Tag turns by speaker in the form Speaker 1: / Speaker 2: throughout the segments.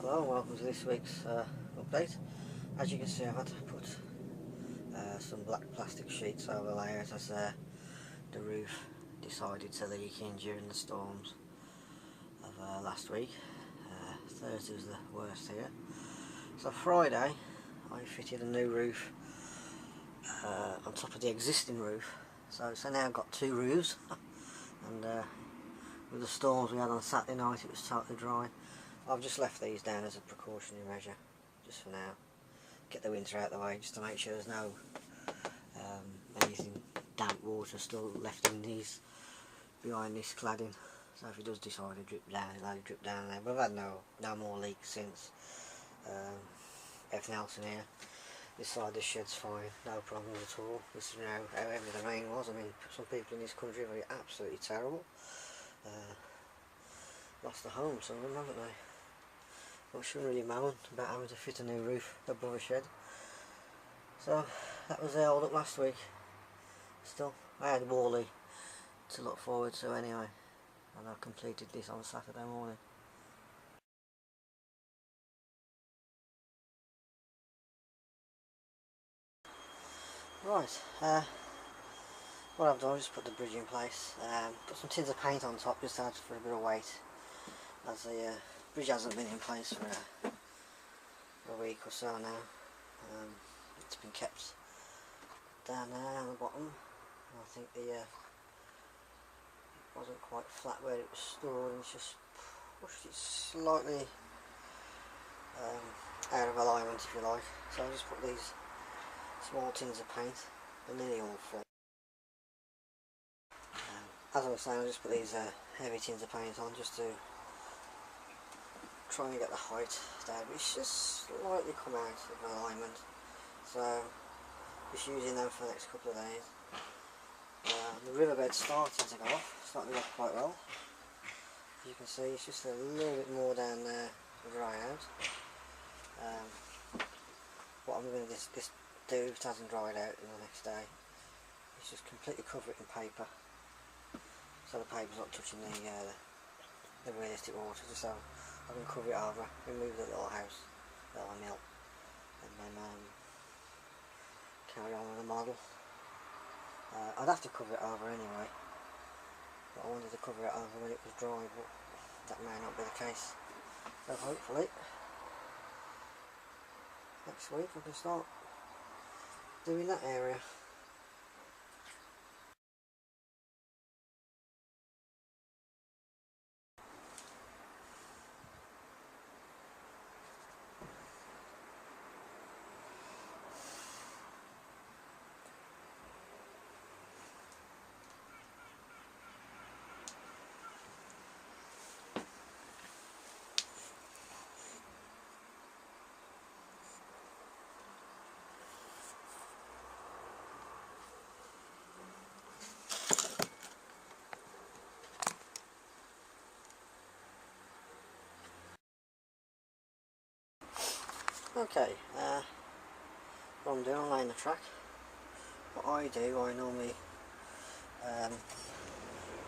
Speaker 1: Hello and welcome to this week's update. As you can see, I've had to put some black plastic sheets over the layout as the roof decided to leak in during the storms of last week. Thursday was the worst here. So Friday I fitted a new roof on top of the existing roof, so now I've got two roofs and with the storms we had on Saturday night it was totally dry. I've just left these down as a precautionary measure, just for now. Get the winter out of the way, just to make sure there's no anything damp water still left in these, behind this cladding. So if it does decide to drip down, it'll only drip down there. But I've had no more leaks since. Everything else in here, this side of the shed's fine, no problems at all. This is how heavy the rain was. I mean, some people in this country are absolutely terrible. Lost their homes, some of them, haven't they? I shouldn't really moan about having to fit a new roof above a shed. So that was the hold up last week. Still, I had Wally to look forward to anyway, and I completed this on Saturday morning. Right, what I've done is just put the bridge in place, put some tins of paint on top just to add for a bit of weight, as the bridge hasn't been in place for a week or so now. It's been kept down there on the bottom. I think it wasn't quite flat where it was stored, and it's just pushed it slightly out of alignment, if you like. So I just put these small tins of paint, they're nearly all full. As I was saying, I just put these heavy tins of paint on just to try and get the height down, but it's just slightly come out of alignment, so just using them for the next couple of days. The riverbed's starting to go off, starting to go quite well. As you can see, it's just a little bit more down there to dry out. What I'm going to do, if it hasn't dried out in the next day, is just completely cover it in paper, so the paper's not touching the realistic water, just so I can cover it over, remove the little house, the little mill, and then carry on with the model. I'd have to cover it over anyway, but I wanted to cover it over when it was dry, but that may not be the case. So hopefully next week I can start doing that area. Okay, what I'm doing, I'm laying the track. What I do, I normally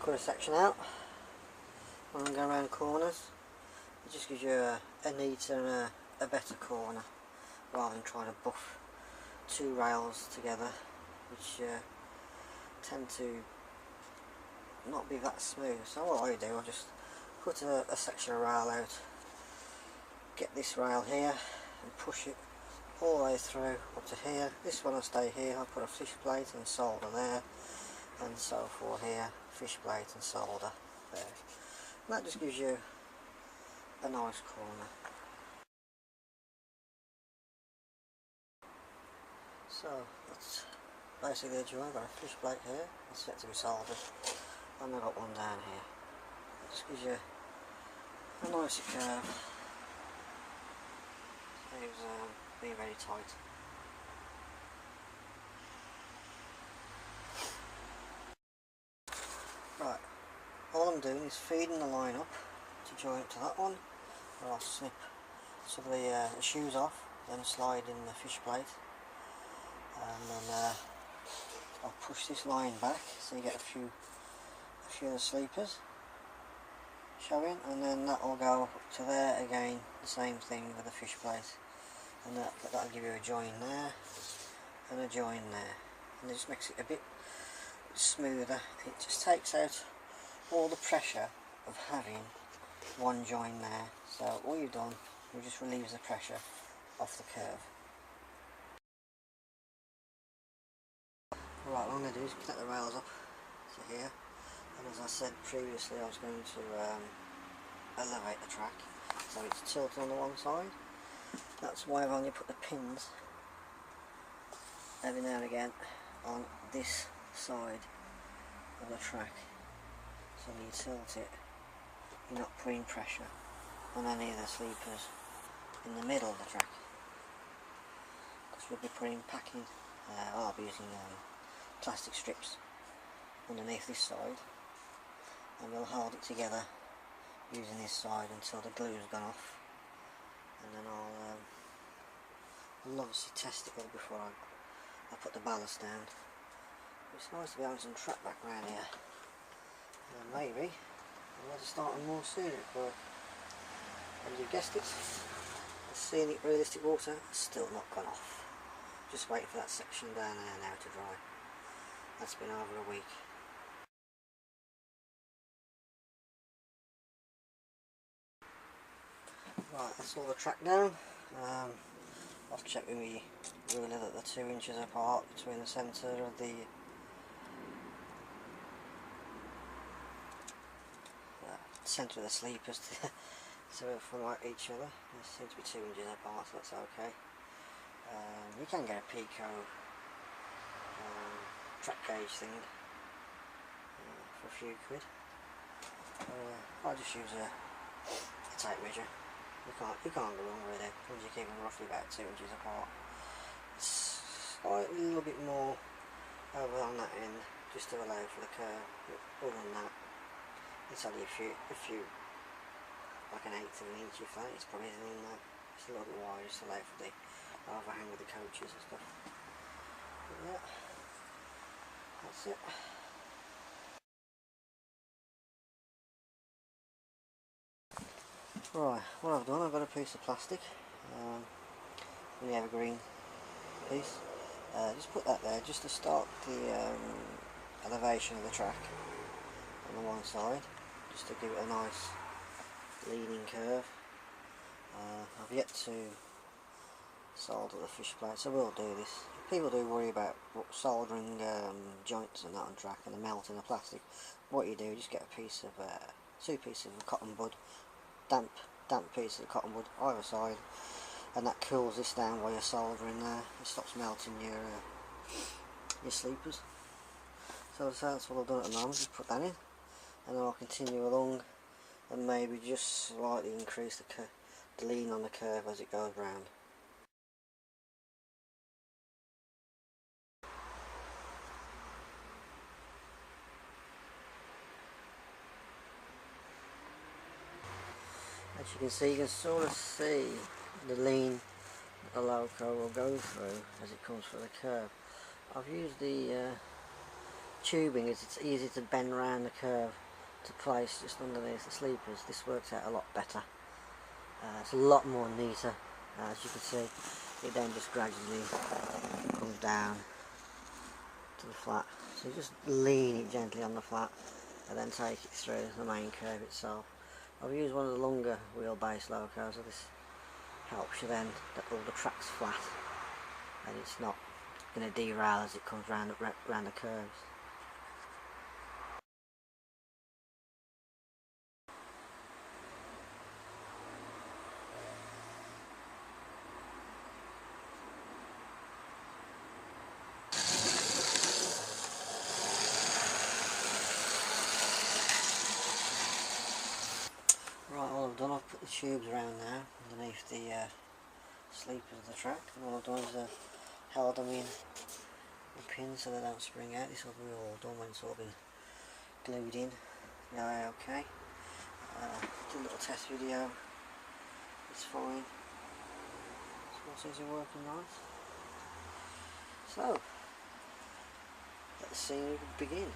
Speaker 1: cut a section out when I'm going around corners. It just gives you a neater and a better corner, rather than trying to buff two rails together, which tend to not be that smooth. So what I do, I just cut a section of rail out, get this rail here and push it all the way through up to here. This one will stay here. I'll put a fish plate and solder there, and so forth here, fish plate and solder there. And that just gives you a nice corner. So that's basically the joint. I've got a fish plate here, it's set to be soldered, and I've got one down here. It just gives you a nice curve. Saves being very tight. Right, all I'm doing is feeding the line up to join it to that one, where I'll snip some of the shoes off, then slide in the fish plate, and then I'll push this line back so you get a few of the sleepers showing, and then that will go up to there again, the same thing with the fish plate, and that'll give you a join there and a join there, and it just makes it a bit smoother. It just takes out all the pressure of having one join there, so all you've done, you just relieves the pressure off the curve. Right, what I'm going to do is connect the rails up to here, and as I said previously, I was going to elevate the track so it's tilted on the one side. That's why I've only put the pins every now and again on this side of the track, so when you tilt it, you're not putting pressure on any of the sleepers in the middle of the track, because we'll be putting packing, I'll be using plastic strips underneath this side, and we'll hold it together using this side until the glue's gone off, and then I'll obviously test it all before I put the ballast down. It's nice to be having some track back around here, and maybe I'm going to start on more scenic work. And you guessed it, the scenic realistic water has still not gone off. Just waiting for that section down there now to dry. That's been over a week. Right, that's all the track down. I've checked with me ruler that they're 2 inches apart between the centre of the centre of the sleepers so from each other. They seem to be 2 inches apart, so that's okay. You can get a Pico track gauge thing for a few quid. I'll just use a tape measure. You can't go wrong with it, because you keep them roughly about 2 inches apart. It's slightly a little bit more over on that end, just to allow for the curve, but other than that, it's only a few, like an eighth of an inch if that. It's probably than that. It's a little bit wider, just to allow for the overhang with the coaches and stuff. But yeah, that's it. Right, what I've done, I've got a piece of plastic, the evergreen piece. Just put that there just to start the elevation of the track on the one side, just to give it a nice leaning curve. I've yet to solder the fish plates. I will do this. People do worry about soldering joints and that on track and the melting of plastic. What you do, just get a piece of 2 pieces of cotton bud, damp piece of cotton bud either side, and that cools this down while you're soldering there. It stops melting your sleepers. So that's what I've done at the moment. Just put that in, and then I'll continue along and maybe just slightly increase the lean on the curve as it goes round. As you can see, you can sort of see the lean that the loco will go through as it comes through the curve. I've used the tubing as it's easy to bend around the curve to place just underneath the sleepers. This works out a lot better. It's a lot more neater. As you can see, it then just gradually comes down to the flat. So you just lean it gently on the flat and then take it through the main curve itself. I've used one of the longer wheelbase locos, so this helps you then that all the track's flat and it's not going to derail as it comes round the curves. Right, all I've done, I've put the tubes around now underneath the sleepers of the track, and all I've done is held them in the pins so they don't spring out. This will be all done when it's all been glued in. Yeah, okay. Did a little test video. It's fine. Small seems to be working nice. So, let's see begin.